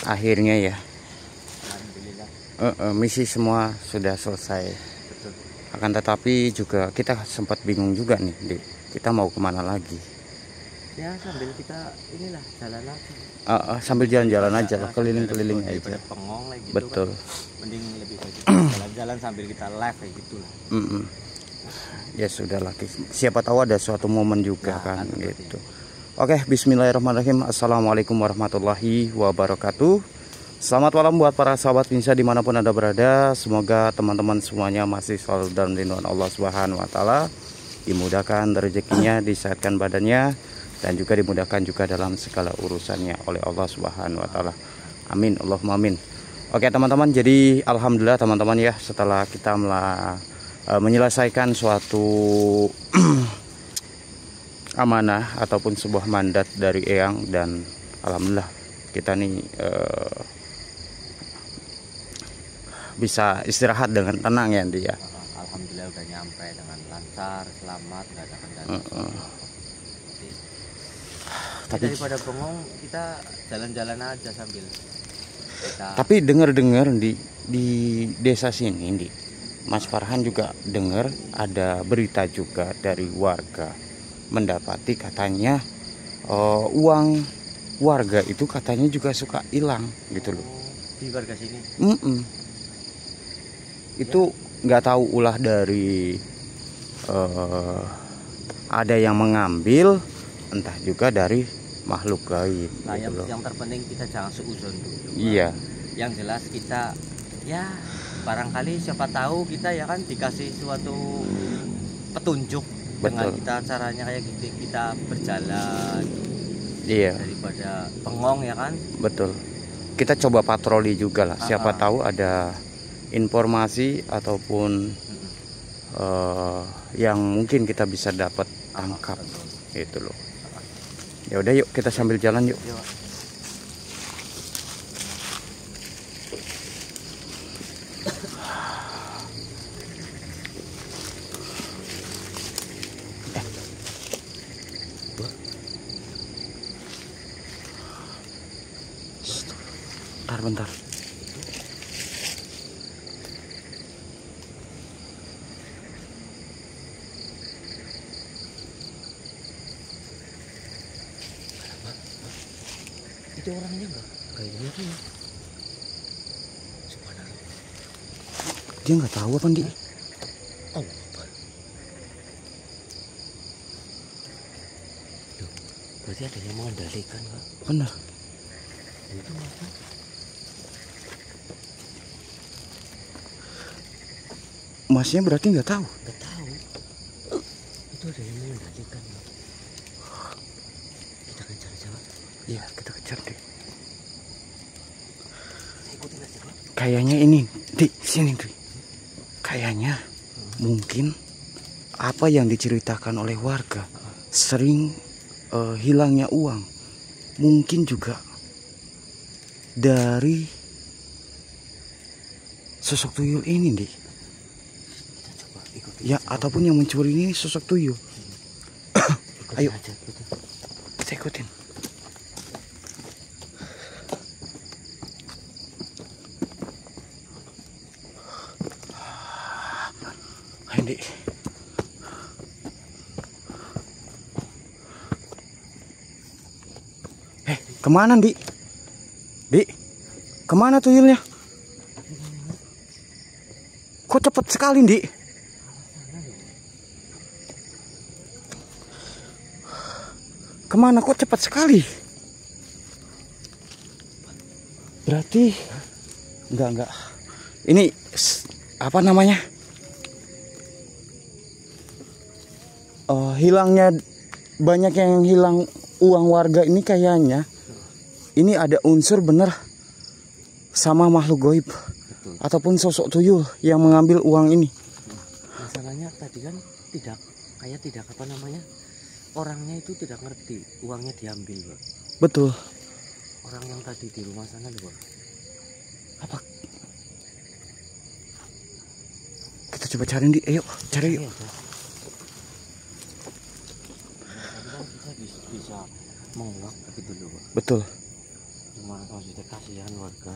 akhirnya ya. Alhamdulillah. Misi semua sudah selesai. Betul. Akan tetapi juga kita sempat bingung juga nih, kita mau kemana lagi. Ya sambil kita inilah jalan aja. Sambil jalan-jalan aja lah, keliling-keliling aja. Daripada bengong lagi gitu. Betul. Kan. Mending lebih baik kita jalan-jalan sambil kita live kayak gitu lah. Ya sudah lah, siapa tahu ada suatu momen juga Nah, kan gitu. Oke, bismillahirrahmanirrahim. Assalamualaikum warahmatullahi wabarakatuh. Selamat malam buat para sahabat Pinsa dimanapun Anda berada. Semoga teman-teman semuanya masih selalu dalam lindungan Allah Subhanahu wa Ta'ala, dimudahkan rezekinya, disehatkan badannya, dan juga dimudahkan juga dalam segala urusannya oleh Allah Subhanahu wa Ta'ala. Amin, Allahumma amin. Oke teman-teman, jadi alhamdulillah teman-teman ya, setelah kita menyelesaikan suatu amanah ataupun sebuah mandat dari Eyang, dan alhamdulillah kita nih bisa istirahat dengan tenang ya Andi ya. Alhamdulillah udah nyampe dengan lancar, selamat, nggak ada kendala. Tapi daripada bengong kita jalan-jalan aja sambil kita. Tapi dengar-dengar di desa sini Andi, Mas Farhan juga dengar ada berita juga dari warga mendapati katanya uang warga itu katanya juga suka hilang gitu loh. Di warga sini. Itu nggak tahu ulah dari ada yang mengambil, entah juga dari makhluk gaib. Nah, gitu yang terpenting kita jangan seuzon dulu. Iya. Yang jelas kita ya barangkali siapa tahu kita ya kan dikasih suatu petunjuk. Betul. Dengan kita caranya kayak gitu kita berjalan. Iya. Daripada bengong ya kan. Betul. Kita coba patroli juga lah. Siapa tahu ada informasi ataupun yang mungkin kita bisa dapat tangkap gitu loh. Ya udah yuk kita sambil jalan yuk. Bentar. Itu orangnya enggak? Kayaknya tuh. Dia nggak tahu apa Di? Oh, apa? Duh, berarti ada yang mengendalikan Kak? Bener. Itu apa? Masnya berarti nggak tahu? Nggak tahu. Itu ada yang mengendalikan Kak. Kita kejar coba. Iya, kita kejar deh. Ikutin aja Kak. Kayaknya ini di sini Di. Kayaknya mungkin apa yang diceritakan oleh warga sering hilangnya uang, mungkin juga dari sosok tuyul ini Di. Ya, ataupun yang mencuri ini sosok tuyul. Ayo aja, ikutin. Kita ikutin. Ayo Di. Kemana Di? Di, kemana tuyulnya? Kok cepet sekali Di? Kemana kok cepat sekali? Berarti enggak. Ini apa namanya? Hilangnya banyak yang hilang uang warga ini kayaknya. Ini ada unsur bener sama makhluk gaib. Betul. Ataupun sosok tuyul yang mengambil uang ini. Masalahnya tadi kan tidak apa namanya? Orangnya itu tidak ngerti uangnya diambil Pak. Betul. Orang yang tadi di rumah sana loh Pak. Apa? Kita coba cari Di. Ayo cari yuk. Kita bisa menguak begitu loh Pak. Betul. cuma maksudnya kasihan warga.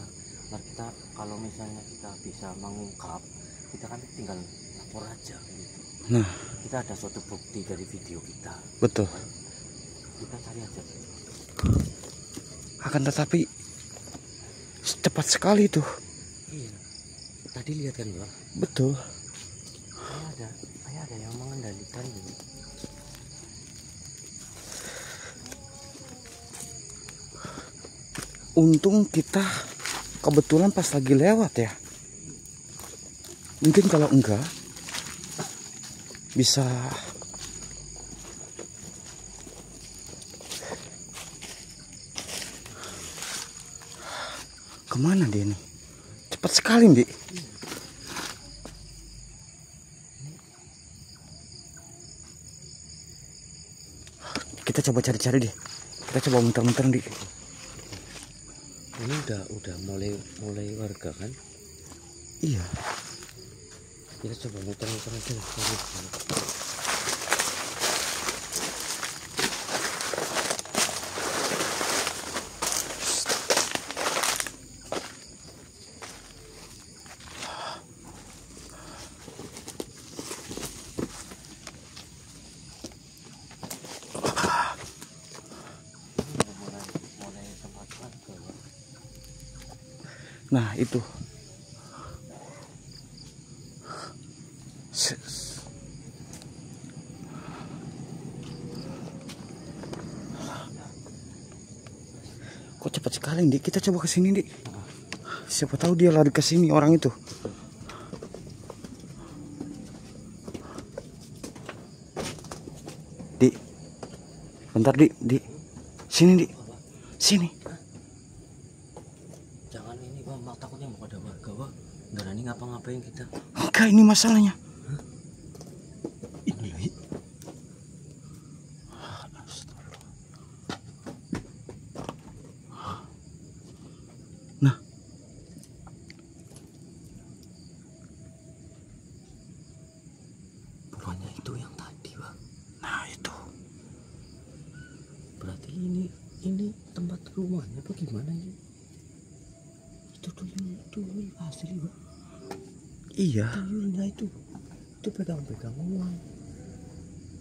Nah, kita kalau misalnya kita bisa mengungkap, kita kan tinggal lapor aja gitu. Nah, Kita ada suatu bukti dari video kita, betul. kita cari aja. Akan tetapi cepat sekali tuh. Iya, tadi lihat kan Mbak, Betul. saya ada yang mengendalikan gitu. Untung kita kebetulan pas lagi lewat ya. Mungkin kalau enggak bisa kemana dia nih? Cepat sekali, Dik. Kita coba cari-cari deh. Kita coba muter-muter, Dik. Ini udah mulai warga kan? Iya. Kita coba muter-muter aja. Mulai tempat warga. Nah, itu. Kok cepat sekali, Dik? Kita coba ke sini, Dik. Siapa tahu dia lari ke sini orang itu. Dik. Bentar, Dik. Dik. Sini, Dik. Sini. Jangan ini Bang, takutnya mau ada warga Bang. Nggak berani ngapa-ngapain kita. Enggak, ini masalahnya. Ini Nah, bukannya itu yang tadi Bang. nah itu. Berarti ini tempat rumahnya apa gimana ya? Itu tuyul asli Bang. Iya. Tuyulnya itu pegang-pegang uang.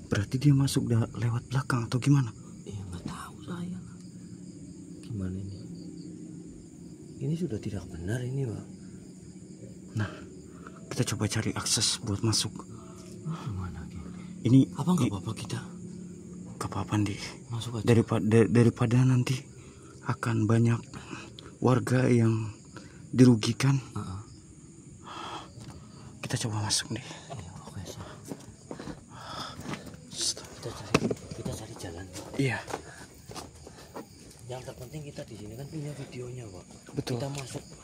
Berarti dia masuk lewat belakang atau gimana? Ya nggak tahu saya. Gimana ini? Ini sudah tidak benar ini Bang. Nah, kita coba cari akses buat masuk. Gimana Ini apa nggak apa-apa kita gak apa-apa, Dik. masuk aja? Daripada nanti akan banyak warga yang dirugikan. Kita coba masuk, Dik. Iya, oke, kita cari jalan. Iya, Yang terpenting kita di sini kan punya videonya Pak. betul. Kita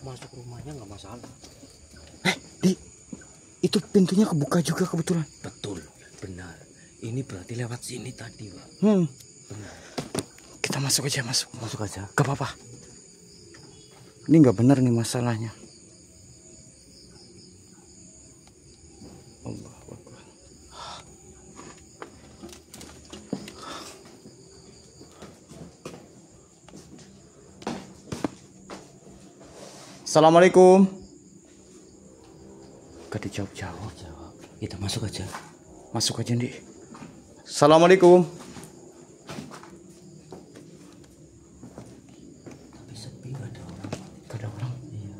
masuk rumahnya nggak masalah. Dik, itu pintunya kebuka juga kebetulan. Betul, benar. Ini berarti lewat sini tadi Pak. Benar. Kita masuk aja, masuk. Masuk aja. Gak apa-apa. Ini nggak benar nih masalahnya. Allahu Akbar. Assalamualaikum. Gak dijawab-jawab. Jawab. Kita masuk aja. Masuk aja, Dik. Assalamualaikum. Tapi sepi nggak ada orang. Gak ada orang. Iya.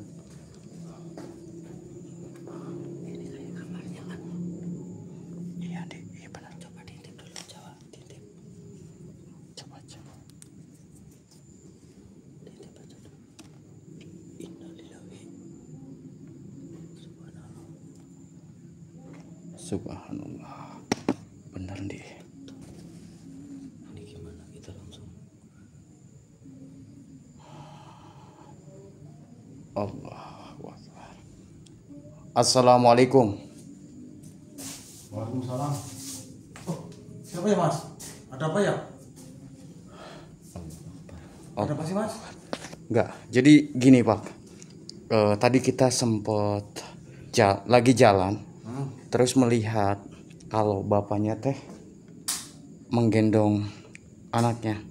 Ini kayak kamarnya kan. Iya, Dik. Iya benar. Coba diintip dulu, jawab. Diintip Coba. aja dulu. Innalillahi. Subhanallah. Subhanallah. Benar, Dik. Ini gimana kita langsung? Allahu Akbar. Assalamualaikum. Waalaikumsalam. Oh, siapa ya Mas? Ada apa ya? Ada apa sih Mas? Enggak. Jadi gini, Pak. Tadi kita sempet lagi jalan, terus melihat kalau bapaknya teh menggendong anaknya.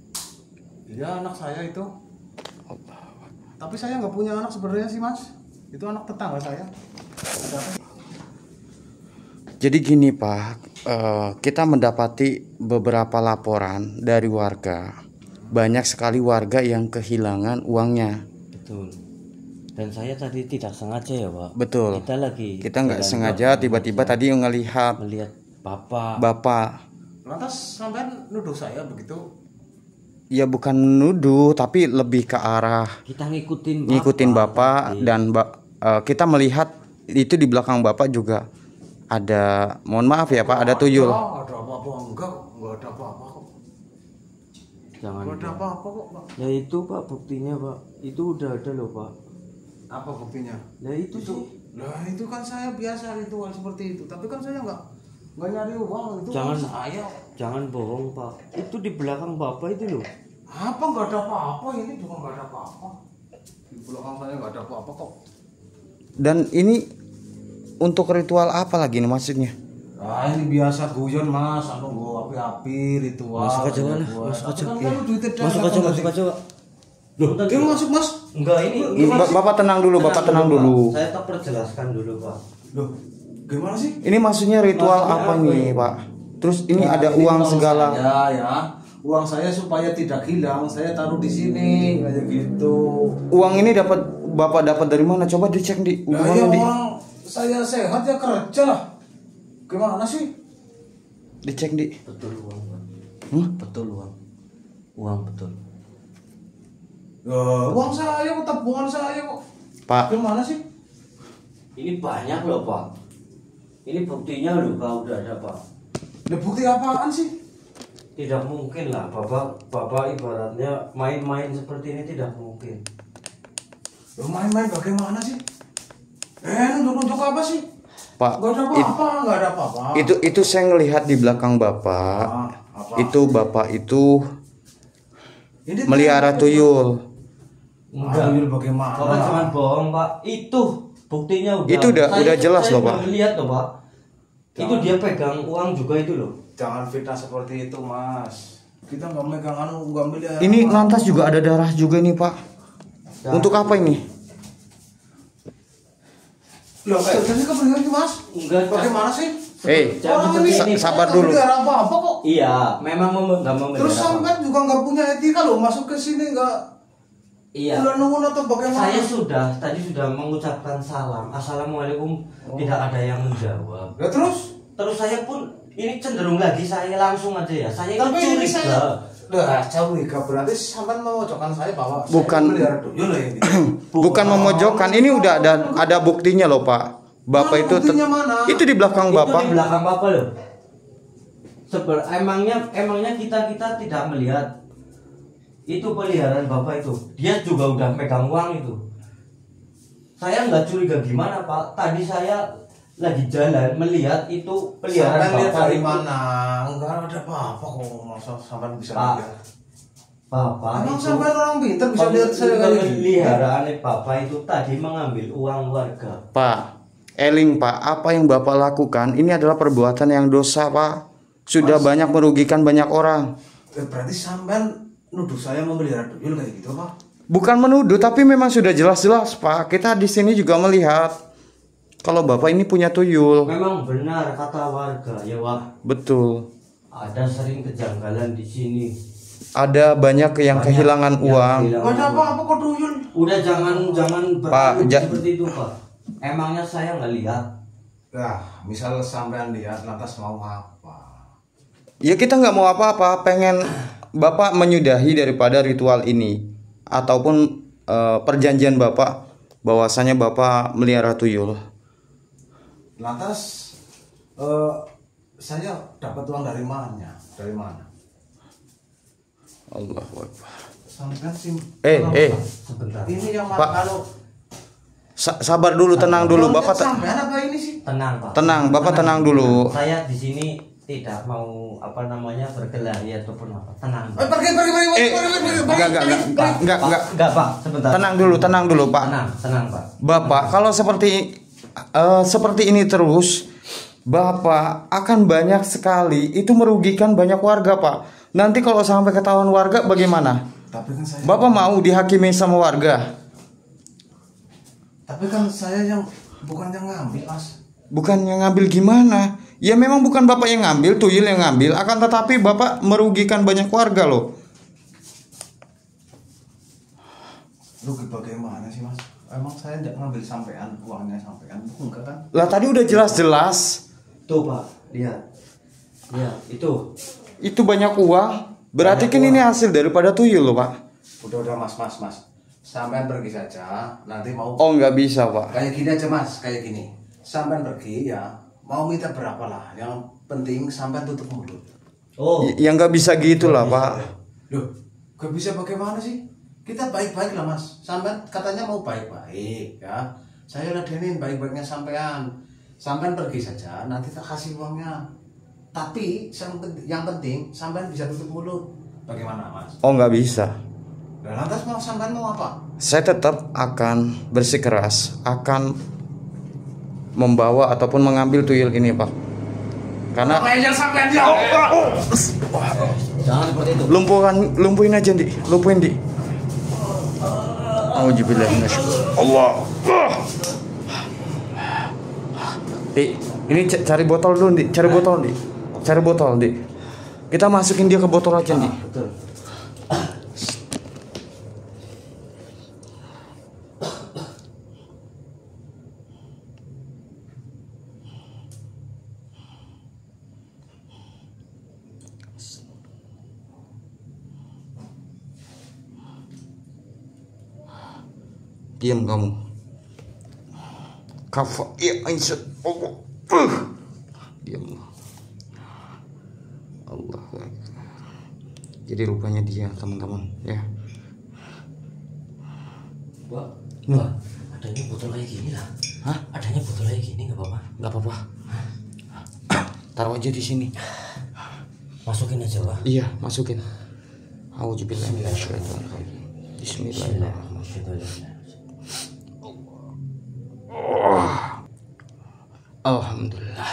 Iya anak saya itu. Allah. Tapi saya nggak punya anak sebenarnya sih Mas. Itu anak tetangga saya. Jadi gini Pak, kita mendapati beberapa laporan dari warga. Banyak sekali warga yang kehilangan uangnya. Betul. Dan saya tadi tidak sengaja ya Pak. Betul. Kita nggak jalan sengaja tiba-tiba tadi melihat melihat bapak. Lantas sampean nuduh saya begitu? Ya bukan menuduh, tapi lebih ke arah Kita ngikutin bapak dan kita melihat itu di belakang bapak juga ada, mohon maaf ya Pak, ada tuyul. Ada apa-apa? Enggak ada apa-apa kok. Jangan. Enggak ada apa-apa kok, Pak. Ya itu Pak buktinya Pak. Itu udah ada loh Pak. Apa buktinya? Ya itu sih. Lah itu kan saya biasa ritual seperti itu. Tapi kan saya nggak nyari uang itu. Jangan kan saya. Jangan bohong Pak. Itu di belakang bapak itu loh. Apa nggak ada apa-apa? Ini juga nggak ada apa-apa. Di belakang saya nggak ada apa-apa kok. Dan ini untuk ritual apa lagi nih maksudnya? Ah ini biasa guyon Mas, anu gua api-api ritual. Masuk aja lah, masuk aja. Masuk aja. Loh, dia masuk Mas? Enggak ini Bapak tenang dulu, Bapak tenang dulu. Saya tak perjelaskan dulu Pak. Loh, gimana sih? Ini maksudnya ritual apa nih Pak? Terus ini ada uang segala. Ya. Uang saya supaya tidak hilang, saya taruh di sini kayak gitu. Uang ini Bapak dapat dari mana? Coba dicek di Nah, ya, uang saya sehat ya kerja lah. Gimana sih? Dicek di. Betul uang Pak. Betul uang. Uang betul. Uang saya kok, tabungan saya kok. Pak. Gimana sih? Ini banyak loh Pak. Ini buktinya loh Pak, udah ada Pak. Ada bukti apaan sih? Tidak mungkin lah bapak ibaratnya main-main seperti ini tidak mungkin. Lo main-main bagaimana sih? Nunjuk-nunjuk apa sih? Pak, Gak ada apa-apa, gak ada apa-apa. Itu saya ngelihat di belakang Bapak. Apa? Itu Bapak itu Ini melihara tuyul. Enggak. Tuyul bagaimana? Bapak jangan bohong Pak. Itu buktinya udah. Itu udah jelas loh Pak. Saya lihat loh Pak. Itu dia pegang uang juga itu loh. Jangan fitnah seperti itu Mas. Kita nggak megang nggak ambil. Ini lantas juga ada darah juga nih Pak. Untuk apa ini? Loh, jadi kebenaran sih Mas? Enggak. Bagaimana sih? Jangan Orang ini sabar nggak dulu. melihara apa-apa kok. Iya, memang nggak mau Terus sampai juga nggak punya etika loh masuk ke sini nggak. Iya. Udah nunggu atau bagaimana? Saya tadi sudah mengucapkan salam. Assalamualaikum. Tidak ada yang menjawab. Ya terus saya pun ini cenderung lagi saya langsung aja ya. Saya tapi ini curiga. curiga berarti sampai memojokkan saya bahwa Bukan. saya melihara tuyul ya gitu. Bukan memojokkan. Ini udah ada buktinya loh Pak. Bapak Mana itu buktinya mana? itu di belakang Itu Bapak. di belakang bapak loh. Emangnya kita tidak melihat itu peliharaan bapak itu. Dia juga udah pegang uang itu. Saya nggak curiga gimana Pak. Tadi saya lagi jalan melihat itu peliharaan Sampai lihat bapak dari itu. mana? Enggak ada apa-apa kok masa sampai bisa Pak, lihat. Bapak Emang itu sampai orang pintar bisa lihat saya kayak gini? peliharaan bapak itu tadi mengambil uang warga. Pak, Eling Pak, apa yang Bapak lakukan ini adalah perbuatan yang dosa Pak. Sudah banyak merugikan banyak orang. Berarti sampean nuduh saya memelihara tuyul kayak gitu Pak? Bukan menuduh, tapi memang sudah jelas-jelas Pak. Kita di sini juga melihat kalau Bapak ini punya tuyul. Memang benar kata warga ya Wak. Betul. Ada sering kejanggalan di sini. Ada banyak yang kehilangan uang. Gak ada apa-apa kok tuyul. Udah jangan Pak, seperti itu Pak. Emangnya saya nggak lihat. Nah, misal sampean lihat lantas mau apa? Ya kita nggak mau apa-apa, pengen Bapak menyudahi daripada ritual ini ataupun perjanjian Bapak bahwasanya Bapak melihara tuyul. Lantas saya dapat uang dari mana? Dari mana? Allahu Akbar. Sampean sih. Sebentar. Ini yang Pak. kalau sabar dulu, tenang dulu Bapak. Sampean apa ini sih? Tenang Pak. Tenang, Bapak tenang dulu. Saya di sini tidak mau berkelahi ataupun apa. Tenang. Pak. Pergi. Enggak. Pak, sebentar. Tenang dulu Pak. Tenang Pak. Bapak, kalau seperti ini terus, Bapak akan banyak sekali itu merugikan banyak warga Pak. Nanti kalau sampai ketahuan warga bagaimana? Tapi kan saya Bapak mau dihakimi sama warga? Tapi kan saya yang bukan yang ngambil mas. Bukannya ngambil gimana? Ya memang bukan bapak yang ngambil, tuyul yang ngambil. Akan tetapi bapak merugikan banyak warga loh. Rugi bagaimana sih mas? Emang saya tidak ngambil sampean, uangnya sampean, enggak kan? Lah tadi udah jelas-jelas. Tuh Pak, lihat. Ya, itu. Itu banyak uang. Berarti Banyak kan uang. ini hasil daripada tuyul loh pak. Udah mas. Sampean pergi saja, nanti mau Oh nggak bisa pak. kayak gini aja mas, kayak gini. Sampean pergi ya, mau minta berapa lah. Yang penting sampean tutup mulut. Oh, Ya nggak bisa gitu lah pak. Loh, gak bisa bagaimana sih? Kita baik-baik lah mas. Sampean katanya mau baik-baik ya. Saya ladenin baik-baiknya sampean. Sampean pergi saja, nanti tak kasih uangnya. Tapi yang penting sampean bisa tutup mulut. Bagaimana mas? Oh nggak bisa. Nah, lantas mau sampean mau apa? Saya tetap akan bersikeras, akan membawa ataupun mengambil tuyul ini pak. Karena Apa yang sampean dia? jangan seperti itu. lumpuhin aja di, lumpuhin di. Auzubillah Allah. Di, ini cari botol dulu di, cari botol di. Kita masukin dia ke botol aja di. Betul. Diam kamu. Kafa ya Aisyah. Allah. Diam. Allah. Jadi rupanya dia teman-teman ya. Pak, Nih. Pak, adanya botol kayak gini lah. Hah? Adanya botol kayak gini nggak apa-apa. Nggak apa-apa. Taruh aja di sini. Masukin aja Pak. Iya, masukin. Auzubillah minasyaitonir rajim. Bismillahirrahmanirrahim. Bismillahirrahmanirrahim. Alhamdulillah.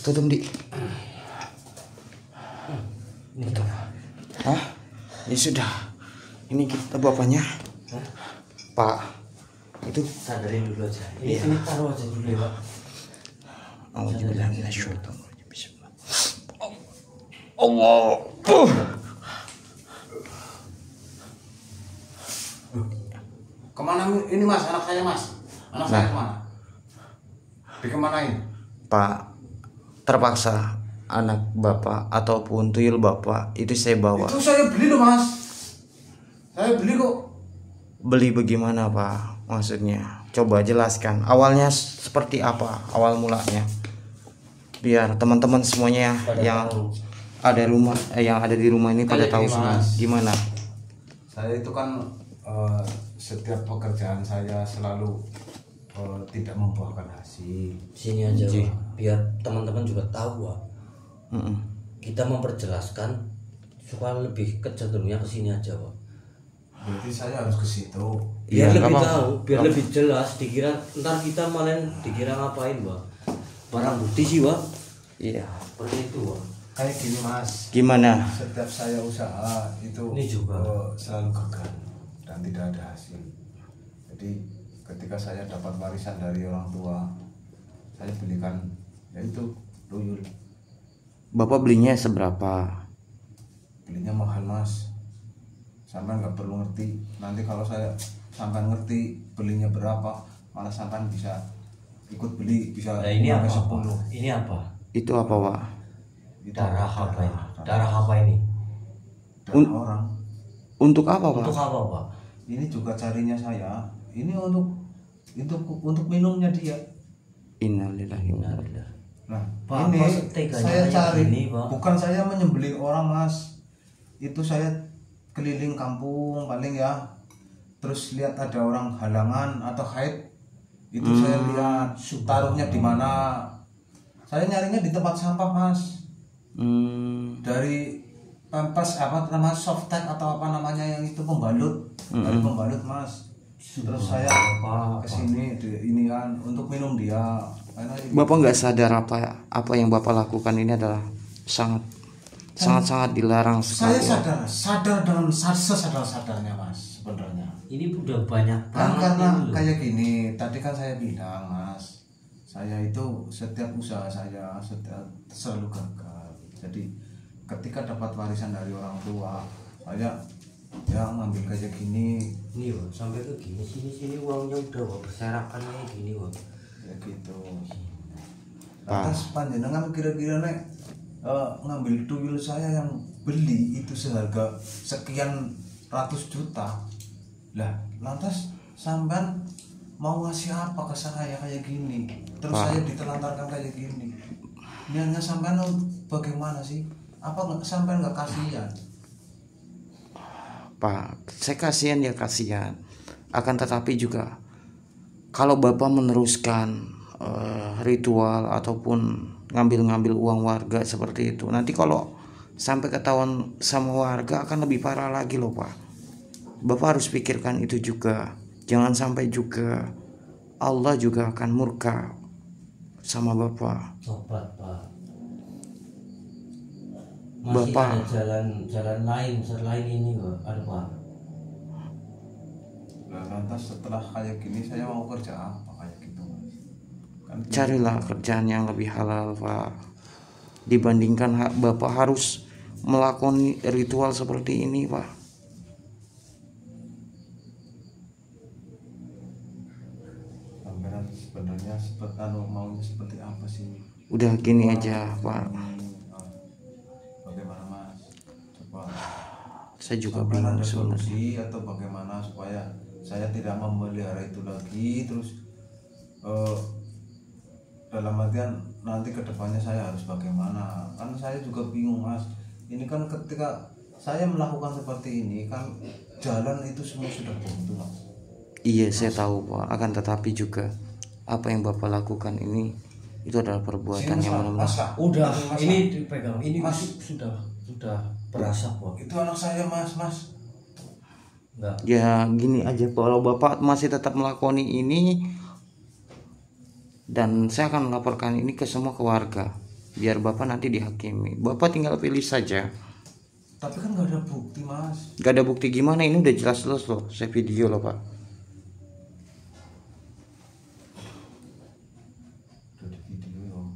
Tutup di. Ini Pak. Hah? Ya sudah. Ini kita bapaknya. Hah? Pak. Itu Sadarin dulu aja. Ini, Iya. ini taruh aja dulu ya Pak. Auzubillah minasyaitonir rajim. Bismillah. Allah. Kemana ini mas? Anak saya mas. Anak saya Nah. kemana? Dikemanain? Pak, terpaksa anak bapak ataupun tuyul bapak itu saya bawa. Itu saya beli loh mas. Saya beli kok. Beli bagaimana pak? Maksudnya coba jelaskan awalnya seperti apa awal mulanya, biar teman-teman semuanya Pada yang tahu. ada yang ada di rumah ini pada Kayak tahu gini, semua Mas. gimana. Saya itu kan setiap pekerjaan saya selalu tidak membuahkan hasil. Sini aja Ji. Pak. Biar teman-teman juga tahu Pak. Mm-mm. Kita memperjelaskan supaya lebih kecenderungnya ke sini aja Pak. Berarti saya harus ke situ. Biar Iya, lebih nggak apa-apa. tahu, biar Nggak- lebih jelas. Dikira ntar kita malah dikira ngapain Pak. Barang bukti sih Pak. Iya. Seperti itu Pak. Kayak gini mas. Gimana? Setiap saya usaha itu Ini juga. selalu gagal dan tidak ada hasil. Jadi ketika saya dapat warisan dari orang tua, saya belikan yaitu tuyul. Bapak belinya seberapa? Belinya mahal mas. Sampai nggak perlu ngerti. Nanti kalau saya sampai ngerti belinya berapa, malah sampai bisa ikut beli bisa Nah ini apa sampai Pak? 10. Ini apa? Itu apa pak? Itu Darah apa ini? Darah apa ini? darah orang. Untuk apa pak? Untuk apa Pak? Ini juga carinya saya. Ini untuk minumnya dia. Innalillahi wa inna ilaihi Innalillahi. Nah, Pak, ini masa teganya saya kayak cari, gini, Pak? bukan saya menyembelih orang mas. Itu saya keliling kampung paling ya, terus lihat ada orang halangan atau haid, itu saya lihat taruhnya di mana. Saya nyarinya di tempat sampah mas, dari pempas apa namanya softtek atau apa namanya yang itu pembalut, dari pembalut mas. Terus saya kesini ini kan untuk minum dia. Karena Bapak nggak sadar apa yang bapak lakukan ini adalah sangat sangat-sangat dilarang Saya sekali. sadar dengan sesadar-sadarnya mas sebenarnya. Ini udah banyak Kan banget karena ini loh. kayak gini, tadi kan saya bilang mas, saya itu setiap usaha saya selalu gagal. Jadi ketika dapat warisan dari orang tua, saya ya ngambil kayak gini, Nih wah, sampai ke gini sini uangnya udah wah, berserakan kayak gini wah. ya gitu. Lantas panjenengan kira-kira nek ngambil tuyul saya yang beli itu seharga sekian ratus juta, lah lantas sampean mau ngasih apa ke saya kayak gini, terus saya ditelantarkan kayak gini. Niatnya sampean bagaimana sih? Apa sampean nggak kasihan? Pak, saya kasihan ya kasihan. Akan tetapi juga kalau Bapak meneruskan ritual ataupun ngambil-ngambil uang warga seperti itu, nanti kalau sampai ketahuan sama warga akan lebih parah lagi loh Pak. Bapak harus pikirkan itu juga. Jangan sampai juga Allah juga akan murka sama Bapak. Tobat Pak. Masih Bapak. ada jalan lain selain ini Pak. Ada Pak. Lah lantas setelah kayak gini saya mau kerja apa kayak gitu mas? Kan Carilah kerjaan yang lebih halal Pak. Dibandingkan Bapak harus melakukan ritual seperti ini Pak. sampean sebenarnya maunya seperti apa sih? Udah gini aja Pak. Bagaimana mas? Coba Saya juga sampai bingung ada sebenarnya. solusi atau bagaimana supaya saya tidak memelihara itu lagi, terus dalam artian nanti kedepannya saya harus bagaimana, kan saya juga bingung mas. Ini kan ketika saya melakukan seperti ini kan jalan itu semua sudah buntu mas. Iya saya tahu Pak. Akan tetapi juga apa yang Bapak lakukan ini itu adalah perbuatan Sini, yang mas, benar-benar. Udah, Mas, ini dipegang. Ini Mas. sudah berasap Pak. itu anak saya mas. Enggak. Ya gini aja kalau Bapak masih tetap melakukan ini, dan saya akan melaporkan ini ke semua keluarga biar Bapak nanti dihakimi. Bapak tinggal pilih saja. Tapi kan nggak ada bukti mas. Gak ada bukti gimana, ini udah jelas-jelas loh. Saya video loh Pak. Udah di video.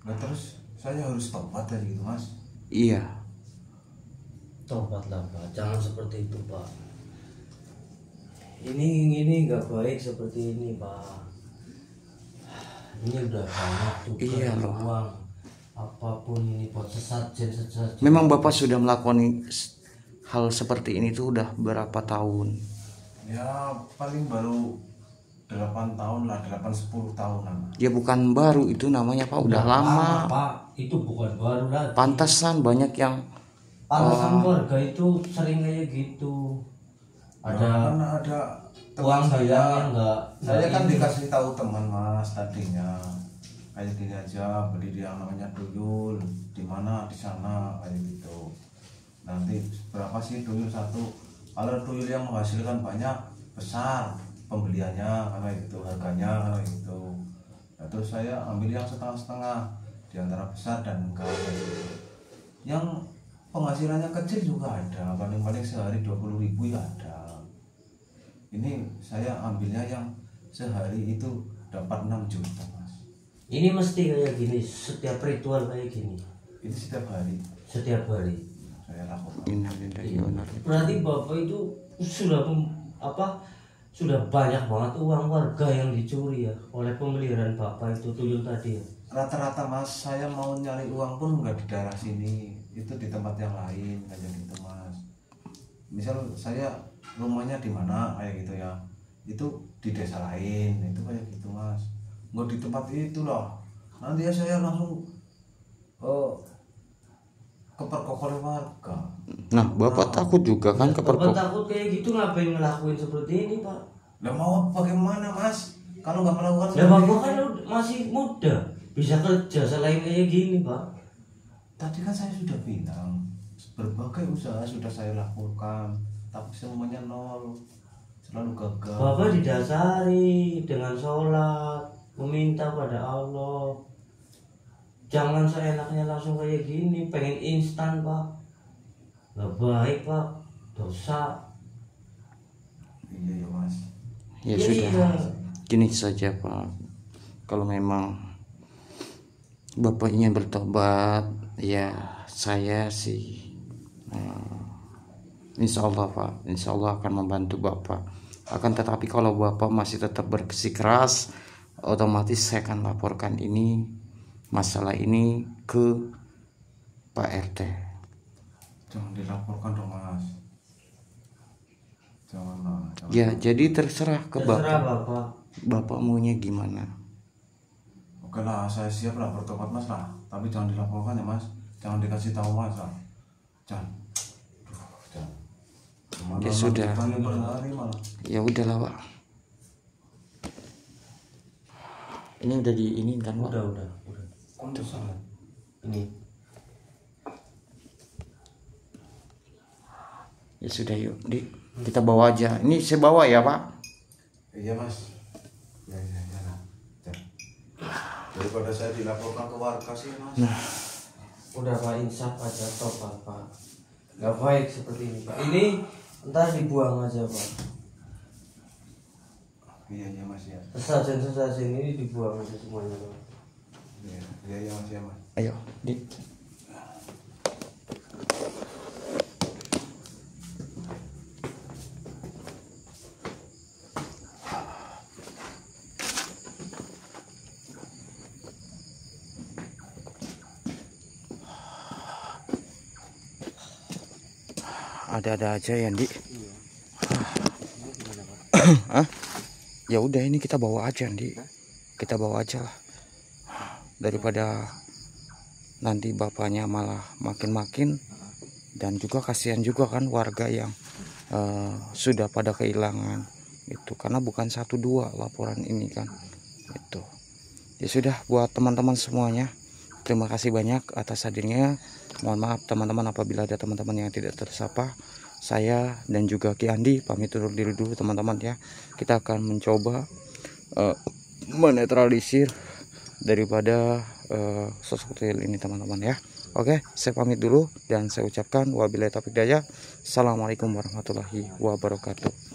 Nah terus saya harus tobat ya gitu mas. Iya. Tobatlah Pak, jangan seperti itu Pak. Ini nggak baik seperti ini Pak. Ini udah banyak tuh Iya loh. uang. Apapun ini buat sesajen. Memang Bapak sudah melakukan hal seperti ini tuh udah berapa tahun? Ya paling baru 8 tahun lah, 8-10 tahunan. Ya bukan baru itu namanya Pak, udah lama. Pak, itu bukan baru lagi. Pantasan banyak yang Alasan keluarga itu sering kayak gitu. Ada Karena ada uang teman hilang yang enggak. saya kan dikasih tahu teman mas tadinya kayak gini aja, beli yang namanya tuyul di mana di sana kayak gitu. Nanti berapa sih tuyul satu? Kalau tuyul yang menghasilkan banyak besar pembeliannya karena itu harganya karena itu. Nah, terus saya ambil yang setengah-setengah di antara besar dan enggak kayak gitu. Yang penghasilannya kecil juga ada, paling-paling sehari 20.000 ya ada. Ini saya ambilnya yang sehari itu dapat 6 juta mas. Ini mesti kayak gini, setiap ritual kayak gini, Ini setiap hari setiap hari. saya lakukan. innalillahi wa inna ilaihi. Berarti bapak itu sudah banyak banget uang warga yang dicuri ya oleh pemeliharaan bapak itu tuyul tadi ya. Rata-rata mas saya mau nyari uang pun nggak di daerah sini, itu di tempat yang lain kayak gitu mas. Misal saya rumahnya di mana kayak gitu ya, itu di desa lain itu kayak gitu mas. Nggak di tempat itu loh, nanti ya saya langsung kepergok oleh warga. Nah Bapak takut juga kan Bapak kepergok. takut kayak gitu ngapain ngelakuin seperti ini pak? Lah mau bagaimana mas kalau nggak melakukan Ya seperti bapak itu? kan masih muda, bisa kerja selain kayak gini pak. Tadi kan saya sudah bilang berbagai usaha sudah saya lakukan, tapi semuanya nol, selalu gagal. Bapak didasari dengan sholat, meminta pada Allah. Jangan seenaknya langsung kayak gini, pengen instan Pak. Nggak baik Pak, dosa. Iya ya mas. Ya Iya. sudah, gini saja Pak, kalau memang Bapak ingin bertobat, ya saya sih insya Allah Pak, insya Allah akan membantu Bapak. Akan tetapi kalau Bapak masih tetap bersikeras, otomatis saya akan laporkan ini, masalah ini ke Pak RT. Jangan dilaporkan dong mas. Jangan lah. Jangan. Ya jadi terserah ke Terserah Bapak. Bapak. Bapak maunya gimana? Oke lah, saya siap lah bertobat mas lah. Tapi jangan dilaporkan ya mas. Jangan dikasih tahu mas lah. Jangan. Jangan. Ya sudah. Berhari malah. Ya udahlah Pak. Ini udah di ini kan Pak? Udah. Ini. Ya sudah yuk, kita bawa aja. Ini saya bawa ya Pak. Iya mas. Ya lah. Jangan. Daripada saya dilaporkan ke warga sih mas. Udah Pak, insaf aja tobat Pak. Nggak baik seperti ini Pak. Ini entar dibuang aja Pak. Iya mas ya. Sesajen ini dibuang aja semuanya Pak. Iya mas ya mas. Ayo, Dik. Ada-ada aja ya, Dik. Hah? Ya udah ini kita bawa aja, Dik. Kita bawa aja lah. Daripada nanti bapaknya malah makin-makin, dan juga kasihan juga kan warga yang sudah pada kehilangan itu, karena bukan 1-2 laporan ini kan itu. Ya sudah, buat teman-teman semuanya, terima kasih banyak atas hadirnya. Mohon maaf teman-teman apabila ada teman-teman yang tidak tersapa. Saya dan juga Ki Andi pamit undur diri dulu teman-teman ya. Kita akan mencoba menetralisir daripada sosok tuyul ini teman-teman ya. Oke, saya pamit dulu dan saya ucapkan wabillahi taufiq hidayah. Assalamualaikum warahmatullahi wabarakatuh.